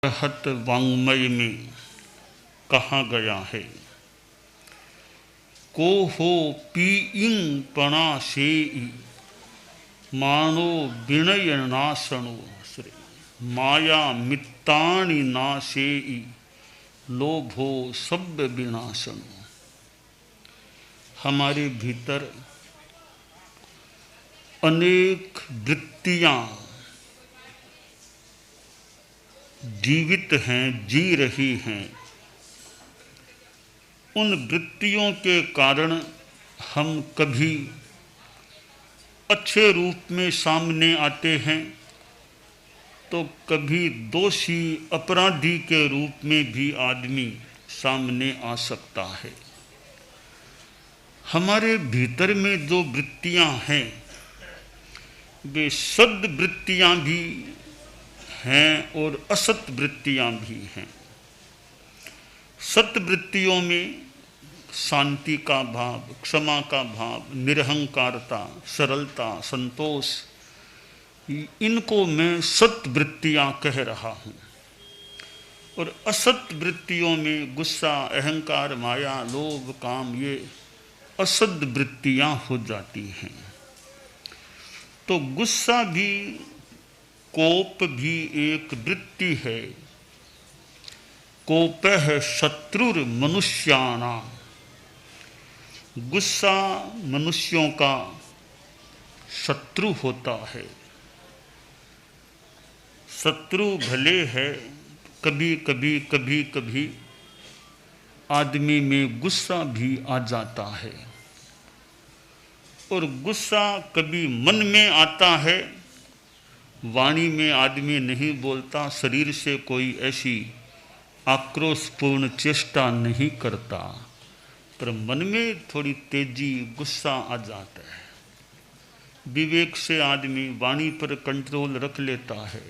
बृहत वाङ्मय में कहा गया है, को हो पीइंग पणा सेई मानो विनय नाशनो श्री माया मित्तानि नाशेई लोभो सब्य विनाशनो। हमारे भीतर अनेक वृत्तियां जीवित हैं, जी रही हैं। उन वृत्तियों के कारण हम कभी अच्छे रूप में सामने आते हैं तो कभी दोषी अपराधी के रूप में भी आदमी सामने आ सकता है। हमारे भीतर में जो वृत्तियां हैं वे सद वृत्तियां भी हैं और असत वृत्तियां भी हैं। सत वृत्तियों में शांति का भाव, क्षमा का भाव, निरहंकारता, सरलता, संतोष, इनको मैं सत वृत्तियां कह रहा हूँ। और असत वृत्तियों में गुस्सा, अहंकार, माया, लोभ, काम, ये असद वृत्तियां हो जाती हैं। तो गुस्सा भी, कोप भी एक वृत्ति है। कोपः शत्रुर मनुष्याणां, गुस्सा मनुष्यों का शत्रु होता है। शत्रु भले है, कभी कभी आदमी में गुस्सा भी आ जाता है। और गुस्सा कभी मन में आता है, वाणी में आदमी नहीं बोलता, शरीर से कोई ऐसी आक्रोशपूर्ण चेष्टा नहीं करता, पर मन में थोड़ी तेजी, गुस्सा आ जाता है। विवेक से आदमी वाणी पर कंट्रोल रख लेता है,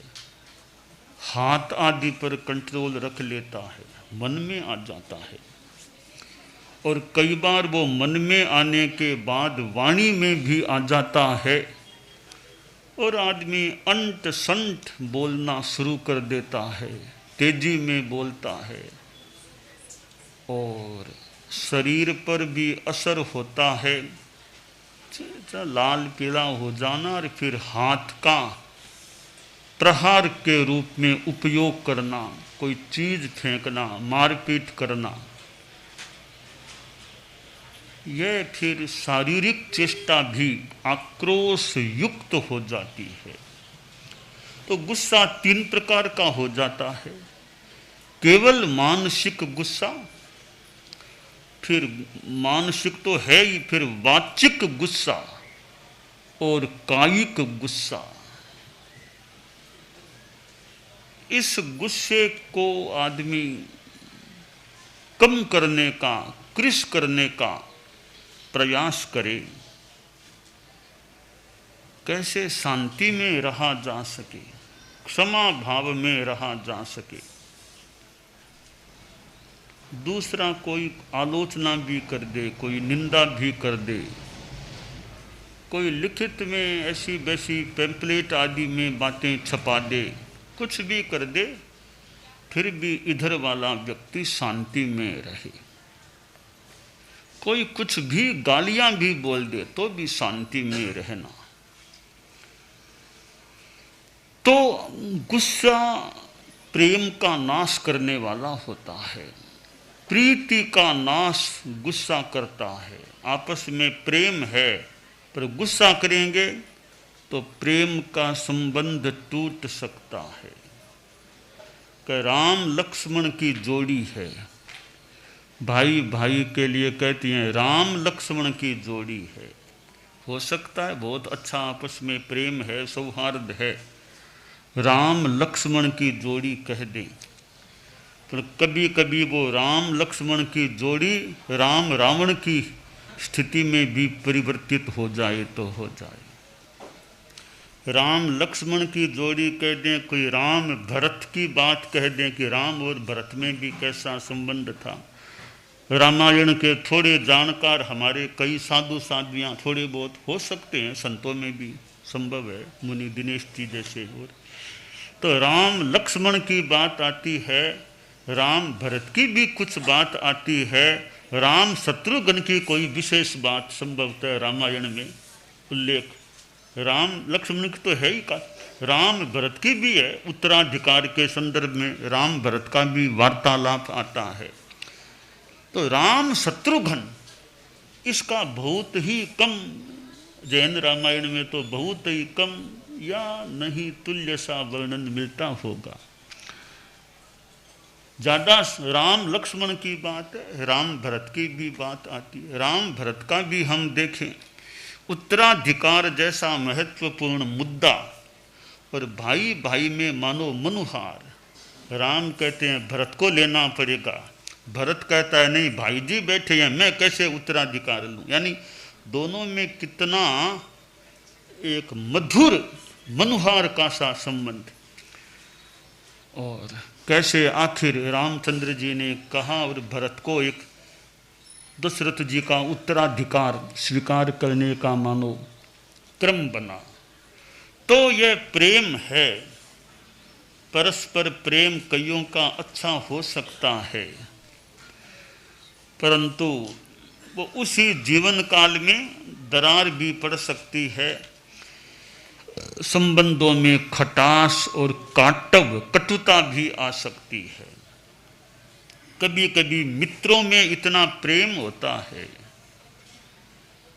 हाथ आदि पर कंट्रोल रख लेता है, मन में आ जाता है। और कई बार वो मन में आने के बाद वाणी में भी आ जाता है और आदमी अंट संट बोलना शुरू कर देता है, तेजी में बोलता है। और शरीर पर भी असर होता है, लाल पीला हो जाना और फिर हाथ का प्रहार के रूप में उपयोग करना, कोई चीज फेंकना, मारपीट करना, यह फिर शारीरिक चेष्टा भी आक्रोश युक्त हो जाती है। तो गुस्सा तीन प्रकार का हो जाता है। केवल मानसिक गुस्सा, फिर मानसिक तो है ही, फिर वाचिक गुस्सा और कायिक गुस्सा। इस गुस्से को आदमी कम करने का, कृश करने का प्रयास करे। कैसे शांति में रहा जा सके, क्षमा भाव में रहा जा सके। दूसरा कोई आलोचना भी कर दे, कोई निंदा भी कर दे, कोई लिखित में ऐसी वैसी पैम्पलेट आदि में बातें छपा दे, कुछ भी कर दे, फिर भी इधर वाला व्यक्ति शांति में रहे। कोई कुछ भी गालियां भी बोल दे तो भी शांति में रहना। तो गुस्सा प्रेम का नाश करने वाला होता है। प्रीति का नाश गुस्सा करता है। आपस में प्रेम है पर गुस्सा करेंगे तो प्रेम का संबंध टूट सकता है। कि राम लक्ष्मण की जोड़ी है, भाई भाई के लिए कहती हैं राम लक्ष्मण की जोड़ी है। हो सकता है बहुत अच्छा आपस में प्रेम है, सौहार्द है, राम लक्ष्मण की जोड़ी कह दें, पर कभी कभी वो राम लक्ष्मण की जोड़ी राम रावण की स्थिति में भी परिवर्तित हो जाए तो हो जाए। राम लक्ष्मण की जोड़ी कह दें, कोई राम भरत की बात कह दें कि राम और भरत में भी कैसा संबंध था। रामायण के थोड़े जानकार हमारे कई साधु साध्वियाँ थोड़े बहुत हो सकते हैं, संतों में भी संभव है, मुनि दिनेश जी जैसे। और तो राम लक्ष्मण की बात आती है, राम भरत की भी कुछ बात आती है, राम शत्रुघ्न की कोई विशेष बात संभवतः रामायण में उल्लेख, राम लक्ष्मण की तो है ही का, राम भरत की भी है। उत्तराधिकार के संदर्भ में राम भरत का भी वार्तालाप आता है। तो राम शत्रुघ्न इसका बहुत ही कम, जैन रामायण में तो बहुत ही कम या नहीं तुल्य सा वर्णन मिलता होगा। ज़्यादा राम लक्ष्मण की बात है, राम भरत की भी बात आती है। राम भरत का भी हम देखें, उत्तराधिकार जैसा महत्वपूर्ण मुद्दा और भाई भाई में मानो मनुहार, राम कहते हैं भरत को लेना पड़ेगा, भरत कहता है नहीं भाई जी बैठे हैं मैं कैसे उत्तराधिकार लूँ। यानी दोनों में कितना एक मधुर मनुहार का सा संबंध। और कैसे आखिर रामचंद्र जी ने कहा और भरत को एक दशरथ जी का उत्तराधिकार स्वीकार करने का मानो क्रम बना। तो यह प्रेम है, परस्पर प्रेम कईयों का अच्छा हो सकता है, परंतु वो उसी जीवन काल में दरार भी पड़ सकती है, संबंधों में खटास और काटव कटुता भी आ सकती है। कभी कभी मित्रों में इतना प्रेम होता है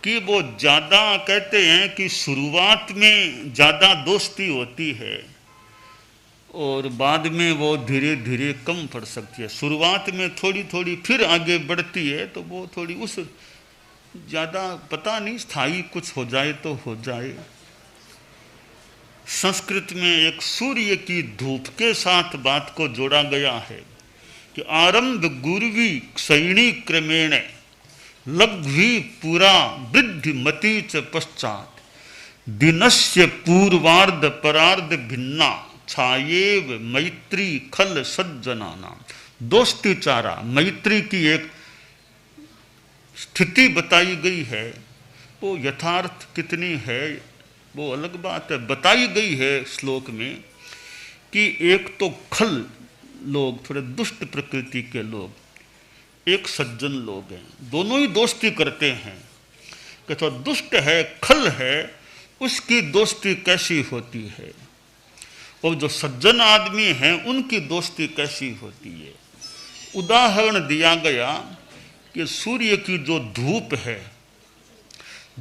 कि वो ज़्यादा, कहते हैं कि शुरुआत में ज़्यादा दोस्ती होती है और बाद में वो धीरे धीरे कम पड़ सकती है। शुरुआत में थोड़ी थोड़ी फिर आगे बढ़ती है तो वो थोड़ी उस ज़्यादा पता नहीं स्थायी कुछ हो जाए तो हो जाए। संस्कृत में एक सूर्य की धूप के साथ बात को जोड़ा गया है कि आरंभ गुरुवी क्षयिणी क्रमेण लघ्वी पुरा वृद्धि मति च पश्चात दिनस्य पूर्वार्ध परार्ध भिन्ना छायेव मैत्री खल सज्जना नाम। दोस्ती चारा मैत्री की एक स्थिति बताई गई है, वो यथार्थ कितनी है वो अलग बात है। बताई गई है श्लोक में कि एक तो खल लोग, थोड़े दुष्ट प्रकृति के लोग, एक सज्जन लोग हैं, दोनों ही दोस्ती करते हैं। कि तो दुष्ट है खल है उसकी दोस्ती कैसी होती है और जो सज्जन आदमी हैं उनकी दोस्ती कैसी होती है। उदाहरण दिया गया कि सूर्य की जो धूप है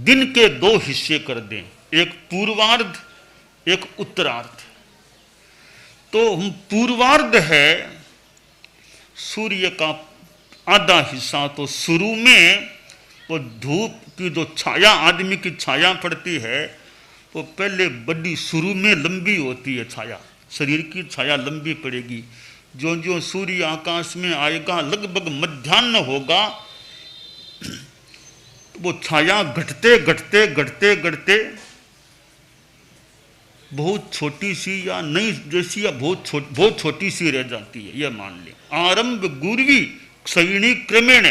दिन के दो हिस्से कर दें, एक पूर्वार्ध एक उत्तरार्ध। तो हम पूर्वार्ध है सूर्य का आधा हिस्सा, तो शुरू में वो धूप की जो छाया आदमी की छाया पड़ती है वो पहले बड़ी शुरू में लंबी होती है, छाया शरीर की छाया लंबी पड़ेगी। जो जो सूर्य आकाश में आएगा लगभग मध्याह्न होगा वो छाया घटते घटते घटते घटते बहुत छोटी सी या नहीं जैसी या बहुत छोटी सी रह जाती है। यह मान ले आरंभ गुरवी क्षयिणी क्रमेण,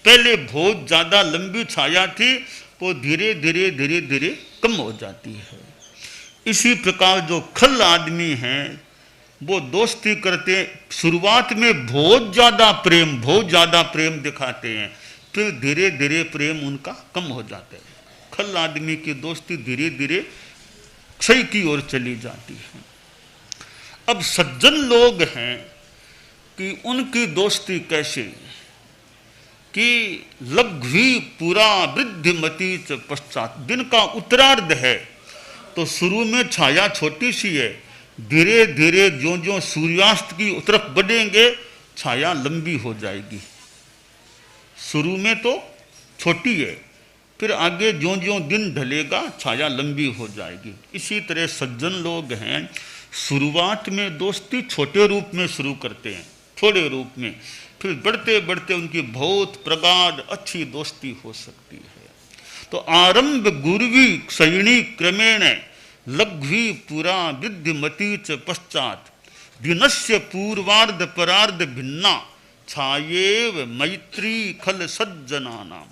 पहले बहुत ज़्यादा लंबी छाया थी वो धीरे धीरे धीरे धीरे कम हो जाती है। इसी प्रकार जो खल आदमी हैं वो दोस्ती करते शुरुआत में बहुत ज़्यादा प्रेम दिखाते हैं, फिर धीरे धीरे प्रेम उनका कम हो जाता है। खल आदमी की दोस्ती धीरे धीरे क्षय की ओर चली जाती है। अब सज्जन लोग हैं कि उनकी दोस्ती कैसे, कि लघ्वी पुरा वृद्धिमती च पश्चात, दिन का उत्तरार्ध है तो शुरू में छाया छोटी सी है, धीरे धीरे जो जो सूर्यास्त की तरफ बढ़ेंगे छाया लंबी हो जाएगी। शुरू में तो छोटी है, फिर आगे ज्यों ज्यों दिन ढलेगा छाया लंबी हो जाएगी। इसी तरह सज्जन लोग हैं, शुरुआत में दोस्ती छोटे रूप में शुरू करते हैं, थोड़े रूप में, फिर बढ़ते बढ़ते उनकी बहुत प्रगाढ़ अच्छी दोस्ती हो सकती है। तो आरंभ गुरवी क्षयिणी क्रमेण लघ्वी पुरा वृद्धिमती च पश्चात दिनस्य पूर्वार्ध परार्ध भिन्ना छायेव मैत्री खल सज्जना नाम।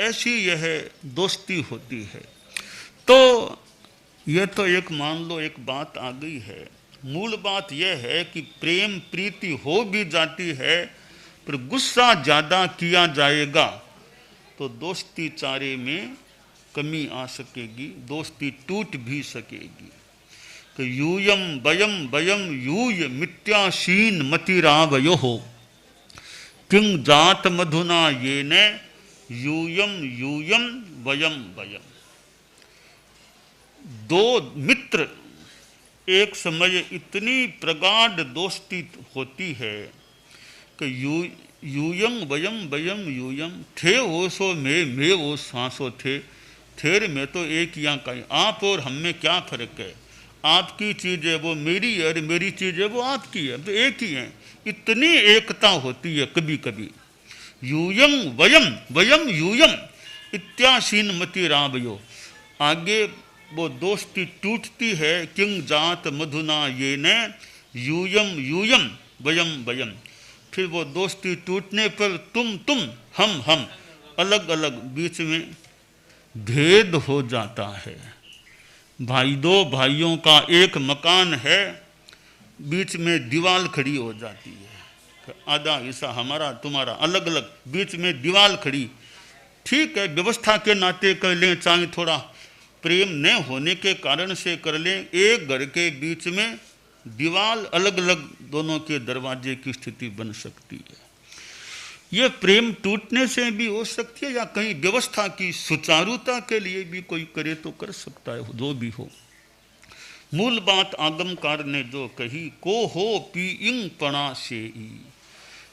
ऐसी यह दोस्ती होती है। तो यह तो एक मान लो एक बात आ गई है। मूल बात यह है कि प्रेम प्रीति हो भी जाती है, पर गुस्सा ज़्यादा किया जाएगा तो दोस्ती चारे में कमी आ सकेगी, दोस्ती टूट भी सकेगी। कि यूयम वयम वयम यूय मिथ्यासीन मतिरावयो हो किंग जात मधुना ये न यूयम यूयम वयम वयम। दो मित्र एक समय इतनी प्रगाढ़ दोस्ती होती है कि यूयम वयम वयम यूयम, थे वो सो मैं वो सांसो थे, थेर में तो एक या कहीं, आप और हम में क्या फर्क है, आपकी चीज़ है वो मेरी है और मेरी चीज़ है वो आपकी है, तो एक ही है। इतनी एकता होती है कभी कभी। यूयम वयम वयम यूयम इत्यासीन मति रावयो, आगे वो दोस्ती टूटती है। किंग जात मधुना ये न यूयम यूयम वयम वयम, फिर वो दोस्ती टूटने पर तुम हम अलग अलग, बीच में भेद हो जाता है। भाई दो भाइयों का एक मकान है, बीच में दीवार खड़ी हो जाती है, आधा हिस्सा हमारा तुम्हारा, अलग अलग, बीच में दीवार खड़ी। ठीक है, व्यवस्था के नाते कर लें, चाहे थोड़ा प्रेम न होने के कारण से कर लें, एक घर के बीच में दीवार अलग अलग, दोनों के दरवाजे की स्थिति बन सकती है। ये प्रेम टूटने से भी हो सकती है, या कहीं व्यवस्था की सुचारुता के लिए भी कोई करे तो कर सकता है, जो भी हो। मूल बात आगमकार ने जो कही, को हो पी इंग पणा से ही,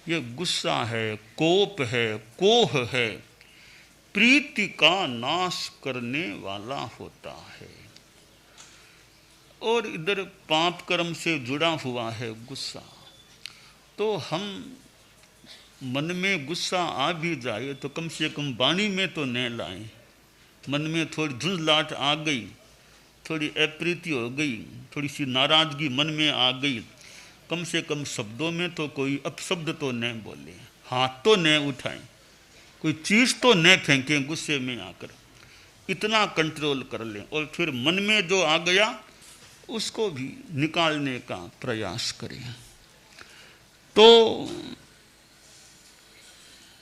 ये गुस्सा है, कोप है, कोह है, प्रीति का नाश करने वाला होता है। और इधर पाप कर्म से जुड़ा हुआ है गुस्सा, तो हम मन में गुस्सा आ भी जाए तो कम से कम वाणी में तो न लाएं। मन में थोड़ी झुंझलाहट आ गई, थोड़ी अप्रीति हो गई, थोड़ी सी नाराजगी मन में आ गई, कम से कम शब्दों में तो कोई अपशब्द तो न बोले, हाथ तो न उठाएं, कोई चीज़ तो न फेंकें गुस्से में आकर, इतना कंट्रोल कर लें। और फिर मन में जो आ गया उसको भी निकालने का प्रयास करें। तो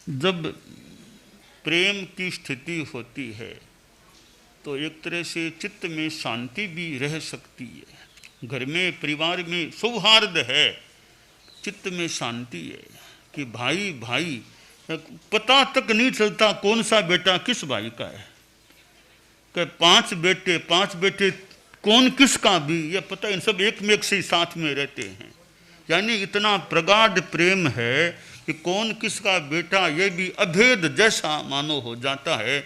जब प्रेम की स्थिति होती है तो एक तरह से चित्त में शांति भी रह सकती है, घर में परिवार में सौहार्द है, चित्त में शांति है कि भाई भाई, पता तक नहीं चलता कौन सा बेटा किस भाई का है, कि पांच बेटे कौन किसका भी ये पता, इन सब एक में एक से साथ में रहते हैं। यानी इतना प्रगाढ़ प्रेम है कि कौन किसका बेटा ये भी अभेद जैसा मानो हो जाता है।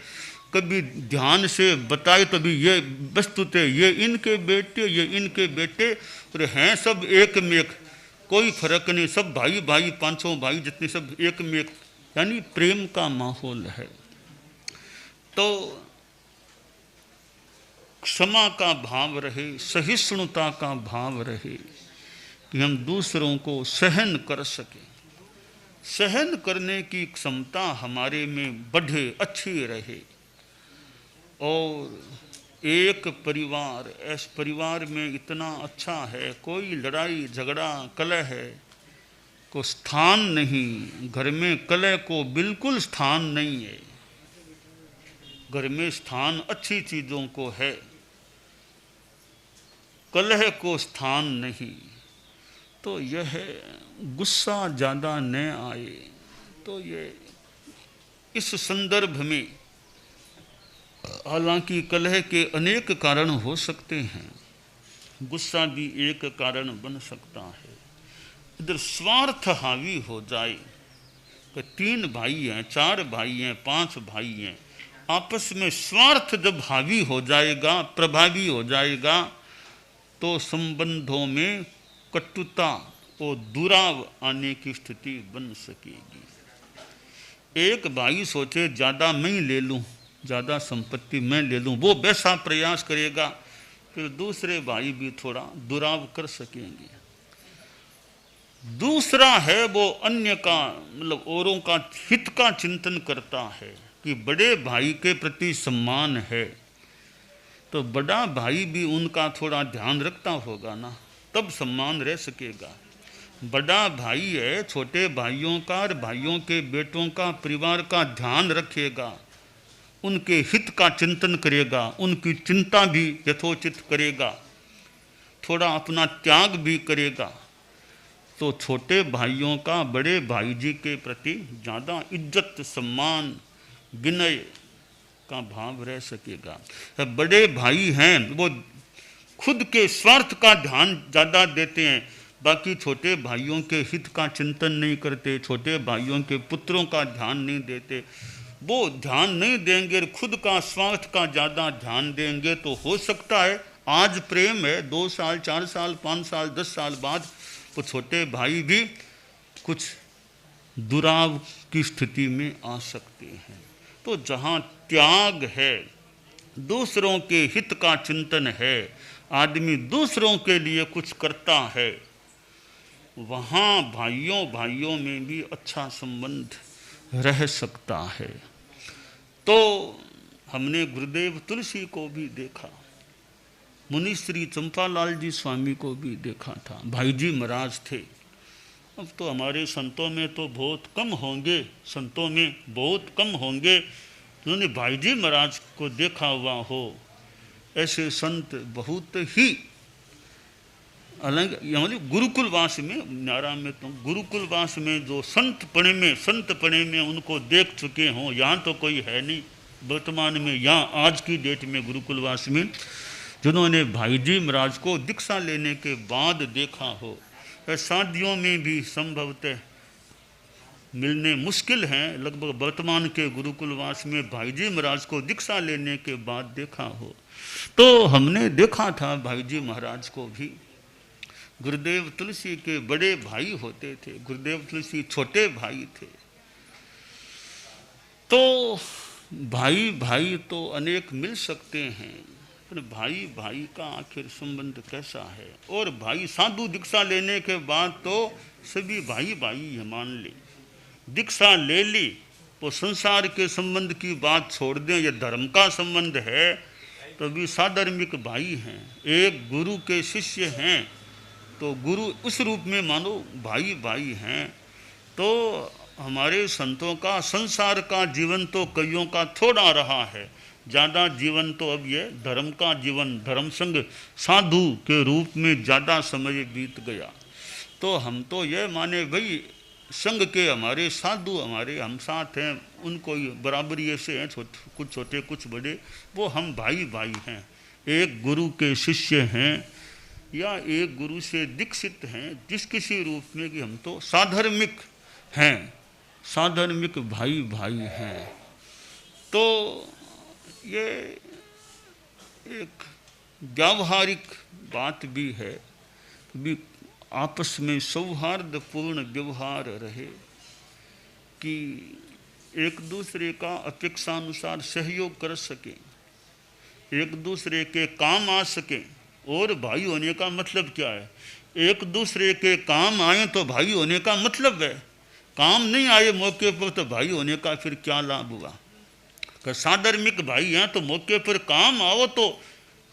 कभी ध्यान से बताए तो भी ये वस्तुतः ये इनके बेटे, ये इनके बेटे, और हैं सब एक में एक, कोई फर्क नहीं, सब भाई भाई, पांचों भाई जितने सब एक में एक, यानी प्रेम का माहौल है। तो क्षमा का भाव रहे, सहिष्णुता का भाव रहे कि हम दूसरों को सहन कर सकें, सहन करने की क्षमता हमारे में बढ़े, अच्छी रहे। और एक परिवार, इस परिवार में इतना अच्छा है, कोई लड़ाई झगड़ा कलह को स्थान नहीं, घर में कलह को बिल्कुल स्थान नहीं है, घर में स्थान अच्छी चीज़ों को है, कलह को स्थान नहीं। तो यह गुस्सा ज़्यादा न आए, तो ये इस संदर्भ में, हालांकि कलह के अनेक कारण हो सकते हैं, गुस्सा भी एक कारण बन सकता है। इधर स्वार्थ हावी हो जाए कि 3 भाई हैं, 4 भाई हैं, 5 भाई हैं, आपस में स्वार्थ जब हावी हो जाएगा, प्रभावी हो जाएगा, तो संबंधों में कटुता और दुराव आने की स्थिति बन सकेगी। एक भाई सोचे ज़्यादा मैं ले लूँ, ज़्यादा संपत्ति मैं ले लूँ, वो वैसा प्रयास करेगा, फिर दूसरे भाई भी थोड़ा दुराव कर सकेंगे। दूसरा है वो अन्य का, मतलब औरों का हित का चिंतन करता है कि बड़े भाई के प्रति सम्मान है, तो बड़ा भाई भी उनका थोड़ा ध्यान रखता होगा ना, तब सम्मान रह सकेगा। बड़ा भाई है, छोटे भाइयों का और भाइयों के बेटों का, परिवार का ध्यान रखेगा, उनके हित का चिंतन करेगा, उनकी चिंता भी यथोचित करेगा, थोड़ा अपना त्याग भी करेगा, तो छोटे भाइयों का बड़े भाई जी के प्रति ज़्यादा इज्जत, सम्मान, विनय का भाव रह सकेगा। बड़े भाई हैं वो खुद के स्वार्थ का ध्यान ज़्यादा देते हैं, बाकी छोटे भाइयों के हित का चिंतन नहीं करते, छोटे भाइयों के पुत्रों का ध्यान नहीं देते। वो ध्यान नहीं देंगे, खुद का स्वार्थ का ज़्यादा ध्यान देंगे तो हो सकता है आज प्रेम है, 2 साल 4 साल 5 साल 10 साल बाद वो छोटे भाई भी कुछ दुराव की स्थिति में आ सकते हैं। तो जहाँ त्याग है, दूसरों के हित का चिंतन है, आदमी दूसरों के लिए कुछ करता है, वहाँ भाइयों भाइयों में भी अच्छा संबंध रह सकता है। तो हमने गुरुदेव तुलसी को भी देखा, मुनि श्री चंपालाल जी स्वामी को भी देखा था, भाई जी महाराज थे। अब तो हमारे संतों में तो बहुत कम होंगे, संतों में बहुत कम होंगे जिन्होंने भाई जी महाराज को देखा हुआ हो। ऐसे संत बहुत ही अलग, यानी गुरुकुलवास में, नारा में तो गुरुकुलवास में जो संत पने में उनको देख चुके हों, यहाँ तो कोई है नहीं वर्तमान में, यहाँ आज की डेट में गुरुकुलवास में जिन्होंने भाई जी महाराज को दीक्षा लेने के बाद देखा हो। शादियों में भी संभवतः मिलने मुश्किल हैं, लगभग वर्तमान के गुरुकुलवास में भाई जी महाराज को दीक्षा लेने के बाद देखा हो। तो हमने देखा था भाई जी महाराज को भी। गुरुदेव तुलसी के बड़े भाई होते थे, गुरुदेव तुलसी छोटे भाई थे। तो भाई भाई तो अनेक मिल सकते हैं, पर भाई भाई का आखिर संबंध कैसा है। और भाई साधु दीक्षा लेने के बाद तो सभी भाई भाई है मान ले, दीक्षा ले ली तो संसार के संबंध की बात छोड़ दें, ये धर्म का संबंध है तो भी साधर्मिक भाई हैं, एक गुरु के शिष्य हैं, तो गुरु उस रूप में मानो भाई भाई हैं। तो हमारे संतों का संसार का जीवन तो कईयों का थोड़ा रहा है, ज़्यादा जीवन तो अब ये धर्म का जीवन, धर्म संग साधु के रूप में ज़्यादा समय बीत गया। तो हम तो ये माने भाई संघ के हमारे साधु हमारे हम साथ हैं, उनको बराबरी ऐसे हैं, कुछ छोटे कुछ बड़े, वो हम भाई भाई हैं, एक गुरु के शिष्य हैं या एक गुरु से दीक्षित हैं, जिस किसी रूप में कि हम तो साधर्मिक हैं, साधर्मिक भाई भाई हैं। तो ये एक व्यावहारिक बात भी है कि आपस में सौहार्दपूर्ण व्यवहार रहे, कि एक दूसरे का अपेक्षानुसार सहयोग कर सकें, एक दूसरे के काम आ सकें। और भाई होने का मतलब क्या है, एक दूसरे के काम आए तो भाई होने का मतलब है, काम नहीं आए मौके पर तो भाई होने का फिर क्या लाभ हुआ। कि साधर्मिक भाई हैं तो मौके पर काम आओ तो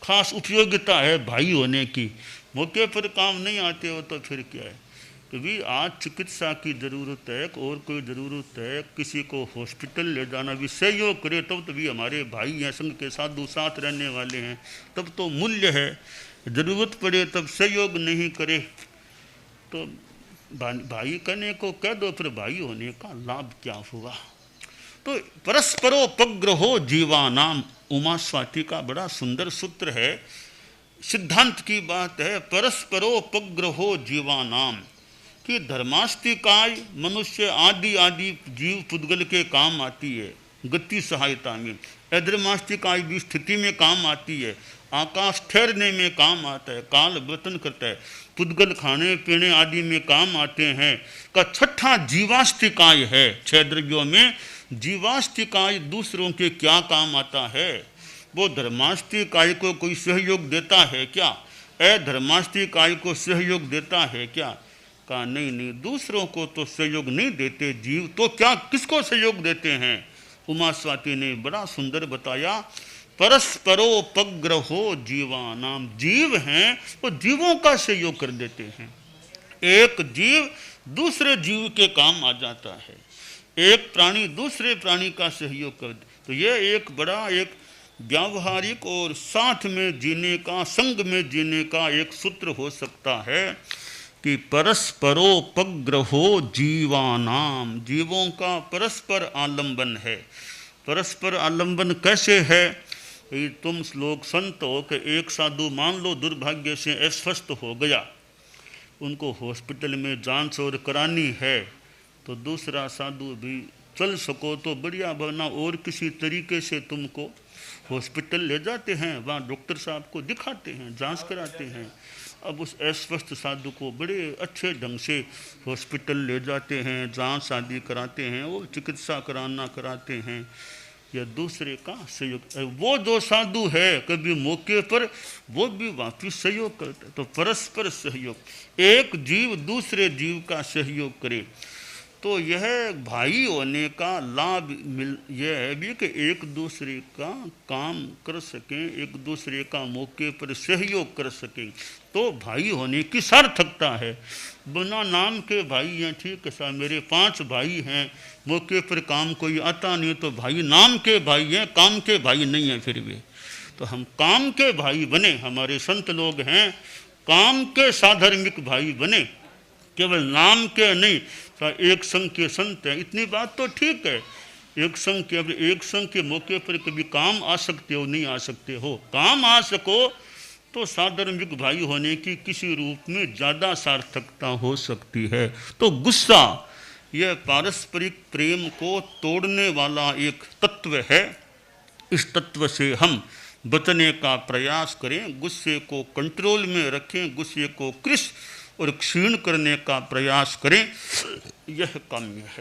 खास उपयोगिता है भाई होने की, मौके पर काम नहीं आते हो तो फिर क्या है। क्योंकि आज चिकित्सा की ज़रूरत है और कोई ज़रूरत है, किसी को हॉस्पिटल ले जाना भी सहयोग करे तब तो भी हमारे भाई हैं, संघ के साधु साथ रहने वाले हैं, तब तो मूल्य है। ज़रूरत पड़े तब सहयोग नहीं करे तो भाई कहने को कह दो, फिर भाई होने का लाभ क्या हुआ। तो परस्परोपग्रहो जीवानाम, उमा स्वाति का बड़ा सुंदर सूत्र है, सिद्धांत की बात है। परस्परोपग्रहो जीवानाम, कि धर्मास्तिकाय मनुष्य आदि आदि जीव पुद्गल के काम आती है गति सहायता में, अधर्मास्तिकाय भी स्थिति में काम आती है, आकाश ठहरने में काम आता है, काल वर्तन करता है, पुद्गल खाने पीने आदि में काम आते हैं। का छठा जीवास्तिकाय है, 6 द्रव्यों में जीवास्तिकाय दूसरों के क्या काम आता है। वो धर्मास्तिकाय को कोई सहयोग देता है क्या, अधर्मास्तिकाय को सहयोग देता है क्या। का नहीं नहीं, दूसरों को तो सहयोग नहीं देते जीव, तो क्या किसको सहयोग देते हैं। उमा स्वाति ने बड़ा सुंदर बताया परस्परोपग्रहो जीवानाम, जीव हैं वो जीवों का सहयोग कर देते हैं। एक जीव दूसरे जीव के काम आ जाता है, एक प्राणी दूसरे प्राणी का सहयोग कर दे। तो यह एक बड़ा एक व्यावहारिक और साथ में जीने का, संग में जीने का एक सूत्र हो सकता है कि परस्परोपग्रहो जीवानाम, जीवों का परस्पर आलंबन है। परस्पर आलंबन कैसे है? तुम लोग संत हो कि एक साधु मान लो दुर्भाग्य से अस्वस्थ हो गया, उनको हॉस्पिटल में जांच और करानी है, तो दूसरा साधु भी चल सको तो बढ़िया, वरना और किसी तरीके से तुमको हॉस्पिटल ले जाते हैं, वहाँ डॉक्टर साहब को दिखाते हैं, जांच कराते हैं। अब उस अस्वस्थ साधु को बड़े अच्छे ढंग से हॉस्पिटल ले जाते हैं, जांच आदि कराते हैं और चिकित्सा कराते हैं, या दूसरे का सहयोग। वो जो साधु है कभी मौके पर वो भी वापिस सहयोग करते। तो परस्पर सहयोग, एक जीव दूसरे जीव का सहयोग करे, तो यह भाई होने का लाभ यह है भी कि एक दूसरे का काम कर सकें, एक दूसरे का मौके पर सहयोग कर सकें, तो भाई होने की सार्थकता है। बिना नाम के भाई हैं, ठीक है साहब, मेरे 5 भाई हैं, मौके पर काम कोई आता नहीं तो भाई नाम के भाई हैं, काम के भाई नहीं हैं फिर भी। तो हम काम के भाई बने, हमारे संत लोग हैं काम के साधर्मिक भाई बने, केवल नाम के नहीं। तो एक संघ के संत हैं, इतनी बात तो ठीक है, एक संघ के मौके पर कभी काम आ सकते हो, नहीं आ सकते हो, काम आ सको तो साधर्मिक भाई होने की किसी रूप में ज़्यादा सार्थकता हो सकती है। तो गुस्सा यह पारस्परिक प्रेम को तोड़ने वाला एक तत्व है। इस तत्व से हम बचने का प्रयास करें, गुस्से को कंट्रोल में रखें, गुस्से को कृश और क्षीण करने का प्रयास करें, यह काम्य है।